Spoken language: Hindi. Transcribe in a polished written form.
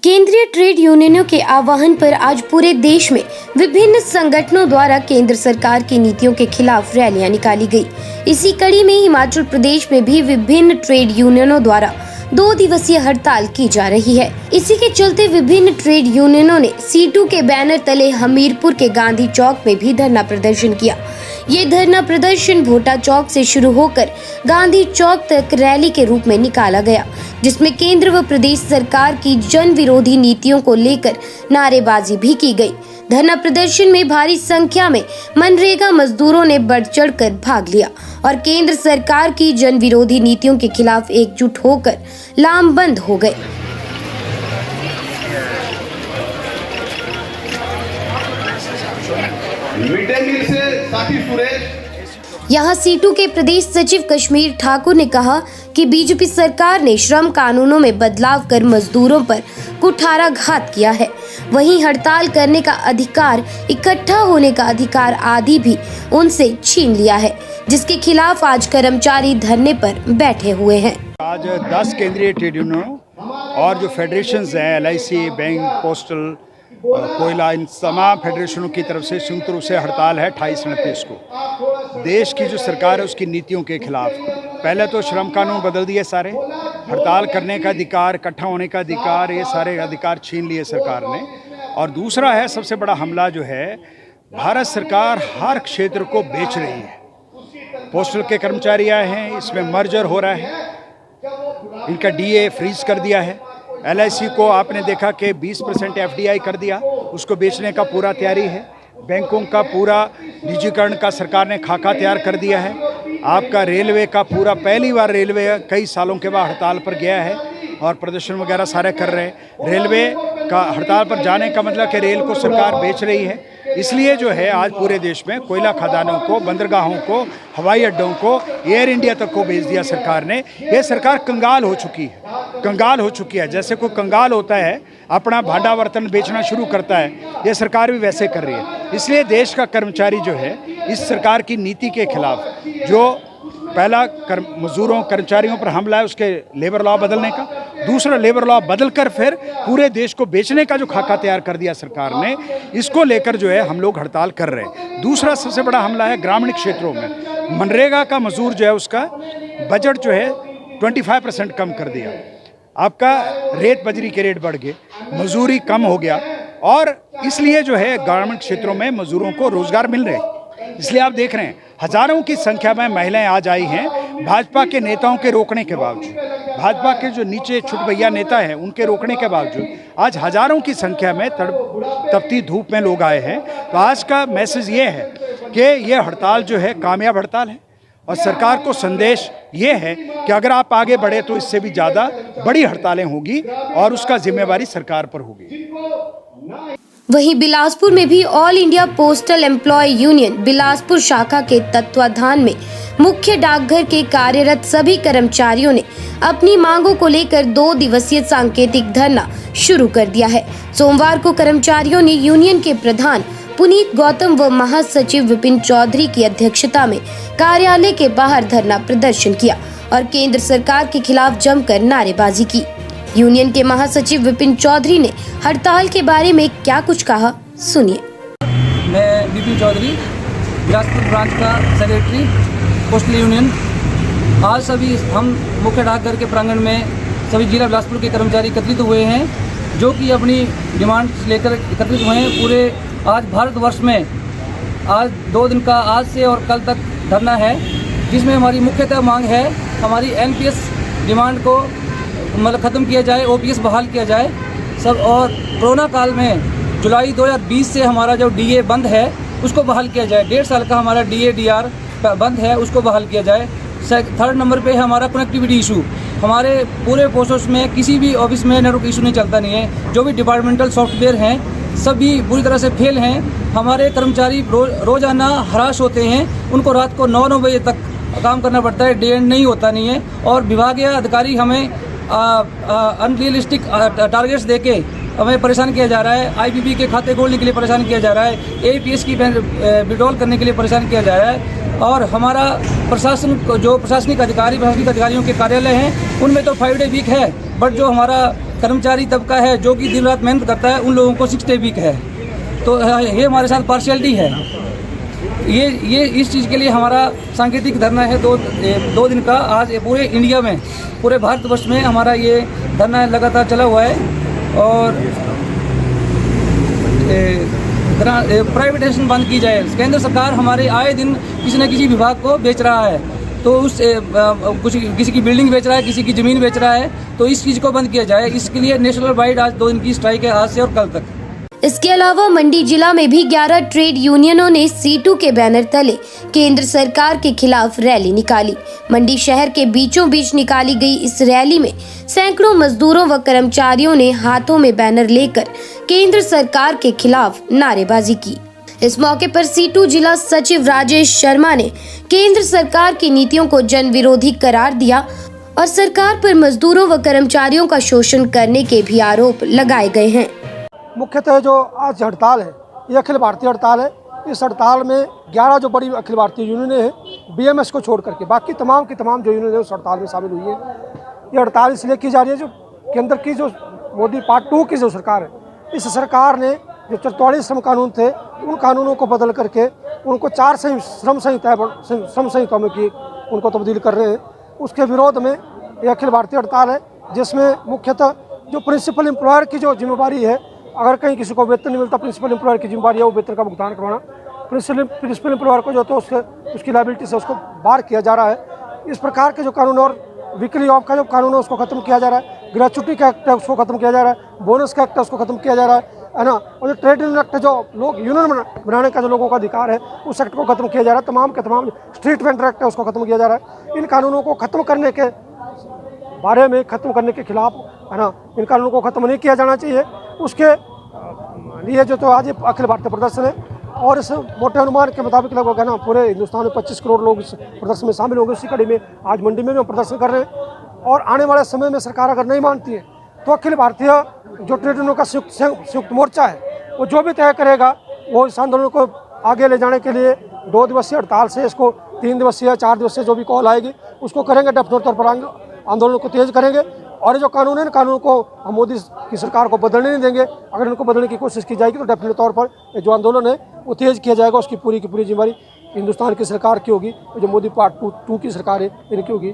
केंद्रीय ट्रेड यूनियनों के आह्वान पर आज पूरे देश में विभिन्न संगठनों द्वारा केंद्र सरकार की नीतियों के खिलाफ रैलियां निकाली गई। इसी कड़ी में हिमाचल प्रदेश में भी विभिन्न ट्रेड यूनियनों द्वारा 2 दिवसीय हड़ताल की जा रही है। इसी के चलते विभिन्न ट्रेड यूनियनों ने C2 के बैनर तले हमीरपुर के गांधी चौक में भी धरना प्रदर्शन किया। ये धरना प्रदर्शन भोटा चौक से शुरू होकर गांधी चौक तक रैली के रूप में निकाला गया, जिसमें केंद्र व प्रदेश सरकार की जन विरोधी नीतियों को लेकर नारेबाजी भी की गई। धरना प्रदर्शन में भारी संख्या में मनरेगा मजदूरों ने बढ़ चढ़कर भाग लिया और केंद्र सरकार की जन विरोधी नीतियों के खिलाफ एकजुट होकर लामबंद हो गए। यहाँ C2 के प्रदेश सचिव कश्मीर ठाकुर ने कहा कि बीजेपी सरकार ने श्रम कानूनों में बदलाव कर मजदूरों पर कुठाराघात किया है। वहीं हड़ताल करने का अधिकार, इकट्ठा होने का अधिकार आदि भी उनसे छीन लिया है, जिसके खिलाफ आज कर्मचारी धरने पर बैठे हुए हैं। आज 10 केंद्रीय ट्रेड यूनियनों और जो फेडरेशंस हैं LIC, बैंक, पोस्टल, कोयला, इन तमाम फेडरेशनों की तरफ से संयुक्त रूप से हड़ताल है 28-29 को। देश की जो सरकार है उसकी नीतियों के खिलाफ। पहले तो श्रम कानून बदल दिए सारे, हड़ताल करने का अधिकार, इकट्ठा होने का अधिकार, ये सारे अधिकार छीन लिए सरकार ने। और दूसरा है सबसे बड़ा हमला जो है, भारत सरकार हर क्षेत्र को बेच रही है। पोस्टल के कर्मचारी आए हैं, इसमें मर्जर हो रहा है, इनका DA फ्रीज कर दिया है। LIC को आपने देखा कि 20% FDI कर दिया, उसको बेचने का पूरा तैयारी है। बैंकों का पूरा निजीकरण का सरकार ने खाका तैयार कर दिया है। आपका रेलवे का पूरा, पहली बार रेलवे कई सालों के बाद हड़ताल पर गया है और प्रदर्शन वगैरह सारे कर रहे हैं। रेलवे का हड़ताल पर जाने का मतलब कि रेल को सरकार बेच रही है। इसलिए जो है आज पूरे देश में कोयला खदानों को, बंदरगाहों को, हवाई अड्डों को, एयर इंडिया तक को बेच दिया सरकार ने। ये सरकार कंगाल हो चुकी है, कंगाल हो चुकी है। जैसे कोई कंगाल होता है, अपना भांडा बर्तन बेचना शुरू करता है, ये सरकार भी वैसे कर रही है। इसलिए देश का कर्मचारी जो है इस सरकार की नीति के खिलाफ, जो पहला मजदूरों कर्मचारियों पर हमला है उसके लेबर लॉ बदलने का, दूसरा लेबर लॉ बदलकर फिर पूरे देश को बेचने का जो खाका तैयार कर दिया सरकार ने, इसको लेकर जो है हम लोग हड़ताल कर रहे हैं। दूसरा सबसे बड़ा हमला है ग्रामीण क्षेत्रों में। मनरेगा का मजदूर जो है उसका बजट जो है 25% कम कर दिया। आपका रेत बजरी के रेट बढ़ गए, मजदूरी कम हो गया और इसलिए जो है ग्रामीण क्षेत्रों में मजदूरों को रोजगार मिल रहे। इसलिए आप देख रहे हैं हजारों की संख्या में महिलाएं आज आई हैं भाजपा के नेताओं के रोकने के बावजूद। भाजपा के जो नीचे छुटभैया नेता हैं उनके रोकने के बावजूद आज हजारों की संख्या में तपती धूप में लोग आए हैं। तो आज का मैसेज ये है कि ये हड़ताल जो है कामयाब हड़ताल है और सरकार को संदेश ये है कि अगर आप आगे बढ़े तो इससे भी ज़्यादा बड़ी हड़तालें होगी और उसका जिम्मेवारी सरकार पर होगी। वहीं बिलासपुर में भी all India postal employee union Bilaspur शाखा के तत्वाधान में मुख्य डाकघर के कार्यरत सभी कर्मचारियों ने अपनी मांगों को लेकर 2 दिवसीय सांकेतिक धरना शुरू कर दिया है। सोमवार को कर्मचारियों ने यूनियन के प्रधान पुनीत गौतम व महासचिव विपिन चौधरी की अध्यक्षता में कार्यालय के बाहर धरना प्रदर्शन किया और केंद्र सरकार के खिलाफ जमकर नारेबाजी की। यूनियन के महासचिव विपिन चौधरी ने हड़ताल के बारे में क्या कुछ कहा, सुनिए। मैं विपिन चौधरी, बिलासपुर ब्रांच का सेक्रेटरी पोस्टल यूनियन। आज सभी हम मुख्य डाकघर के प्रांगण में सभी जिला बिलासपुर के कर्मचारी एकत्रित हुए हैं, जो कि अपनी डिमांड लेकर एकत्रित हुए हैं। पूरे आज भारतवर्ष में आज 2 दिन का आज से और कल तक धरना है, जिसमें हमारी मुख्यतः मांग है हमारी NPS डिमांड को मतलब ख़त्म किया जाए, OPS बहाल किया जाए सब। और कोरोना काल में जुलाई 2020 से हमारा जो DA बंद है उसको बहाल किया जाए। 1.5 साल का हमारा DA DR बंद है, उसको बहाल किया जाए। 3rd नंबर पे हमारा कनेक्टिविटी इशू। हमारे पूरे पोस्टर्स में किसी भी ऑफिस में नेटवर्क इशू नहीं चलता नहीं है। जो भी डिपार्टमेंटल सॉफ्टवेयर हैं सभी बुरी तरह से फेल हैं। हमारे कर्मचारी रोज़ाना हरास होते हैं, उनको रात को 9 बजे तक काम करना पड़ता है, डे एंड नहीं होता नहीं है। और विभागीय अधिकारी हमें अनरियलिस्टिक टारगेट्स देके हमें परेशान किया जा रहा है। IPP के खाते खोलने के लिए परेशान किया जा रहा है, APS की विड्रॉल करने के लिए परेशान किया जा रहा है। और हमारा प्रशासन जो प्रशासनिक अधिकारियों के कार्यालय हैं उनमें तो 5 डे वीक है, बट जो हमारा कर्मचारी तबका है जो कि दिन रात मेहनत करता है, उन लोगों को 6 डे वीक है। तो ये हमारे साथ पार्शियलिटी है। ये इस चीज़ के लिए हमारा सांकेतिक धरना है 2 दिन का। आज पूरे इंडिया में, पूरे भारतवर्ष में हमारा ये धरना लगातार चला हुआ है। और प्राइवेटाइजेशन बंद की जाए। केंद्र सरकार हमारे आए दिन किसी न किसी विभाग को बेच रहा है, तो उस किसी की बिल्डिंग बेच रहा है, किसी की ज़मीन बेच रहा है, तो इस चीज़ को बंद किया जाए। इसके लिए नेशनल वाइड आज 2 दिन की स्ट्राइक है, आज से और कल तक। इसके अलावा मंडी जिला में भी 11 ट्रेड यूनियनों ने C2 के बैनर तले केंद्र सरकार के खिलाफ रैली निकाली। मंडी शहर के बीचों बीच निकाली गई इस रैली में सैकड़ों मजदूरों व कर्मचारियों ने हाथों में बैनर लेकर केंद्र सरकार के खिलाफ नारेबाजी की। इस मौके पर C2 जिला सचिव राजेश शर्मा ने केंद्र सरकार की नीतियों को जन विरोधी करार दिया और सरकार पर मजदूरों व कर्मचारियों का शोषण करने के भी आरोप लगाए गए हैं। मुख्यतः जो आज हड़ताल है, ये अखिल भारतीय हड़ताल है। इस हड़ताल में 11 जो बड़ी अखिल भारतीय यूनियनें हैं, BMS को छोड़ करके बाकी तमाम की तमाम जो यूनियन है उस हड़ताल में शामिल हुई है। ये हड़ताल इसलिए की जा रही है, जो केंद्र की जो मोदी पार्ट 2 की जो सरकार है, इस सरकार ने जो 44 श्रम कानून थे, उन कानूनों को बदल करके उनको 4 श्रम संहिता में की उनको तब्दील कर रहे हैं। उसके विरोध में ये अखिल भारतीय हड़ताल है, जिसमें मुख्यतः जो प्रिंसिपल एम्प्लॉयर की जो जिम्मेदारी है, अगर कहीं किसी को वेतन नहीं मिलता, प्रिंसिपल एम्प्लॉयर की जिम्मेदारी है वो वेतन का भुगतान करवाना। प्रिंसिपल एम्प्लॉयर को जो तो उसकी लायबिलिटी से उसको बाहर किया जा रहा है। इस प्रकार के जो कानून, और वीकली ऑफ का जो कानून है उसको खत्म किया जा रहा है, ग्रेचुटी का एक्ट है उसको खत्म किया जा रहा है, बोनस का एक्ट है उसको खत्म किया जा रहा है ना। और जो ट्रेड यूनियन एक्ट है, जो लोग यूनियन बनाने का जो लोगों का अधिकार है, उस एक्ट को खत्म किया जा रहा है। तमाम के तमाम स्ट्रीट वेंडर एक्ट है उसको खत्म किया जा रहा है। इन कानूनों को खत्म करने के बारे में, खत्म करने के खिलाफ है ना, इन कानूनों को खत्म नहीं किया जाना चाहिए। उसके लिए जो तो आज अखिल भारतीय प्रदर्शन है, और इस मोटे अनुमान के मुताबिक लगभग है ना पूरे हिंदुस्तान में 25 करोड़ लोग इस प्रदर्शन में शामिल होंगे। उसी कड़ी में आज मंडी में भी हम प्रदर्शन कर रहे हैं। और आने वाले समय में सरकार अगर नहीं मानती है तो अखिल भारतीय जो ट्रेड यूनियनों का संयुक्त मोर्चा है, वो जो भी तय करेगा, वो इस आंदोलन को आगे ले जाने के लिए 2 दिवसीय हड़ताल से इसको 3 दिवसीय 4 दिवसीय जो भी कॉल आएगी उसको करेंगे। डेफिनेट तौर पर आंदोलन को तेज करेंगे। और ये जो कानून है, इन कानून को हम मोदी की सरकार को बदलने नहीं देंगे। अगर इनको बदलने की कोशिश की जाएगी तो डेफिनेट तौर पर ये जो आंदोलन है वो तेज किया जाएगा। उसकी पूरी की पूरी जिम्मेदारी हिंदुस्तान की सरकार की होगी। जो मोदी पार्ट 2 की सरकार है, इनकी होगी।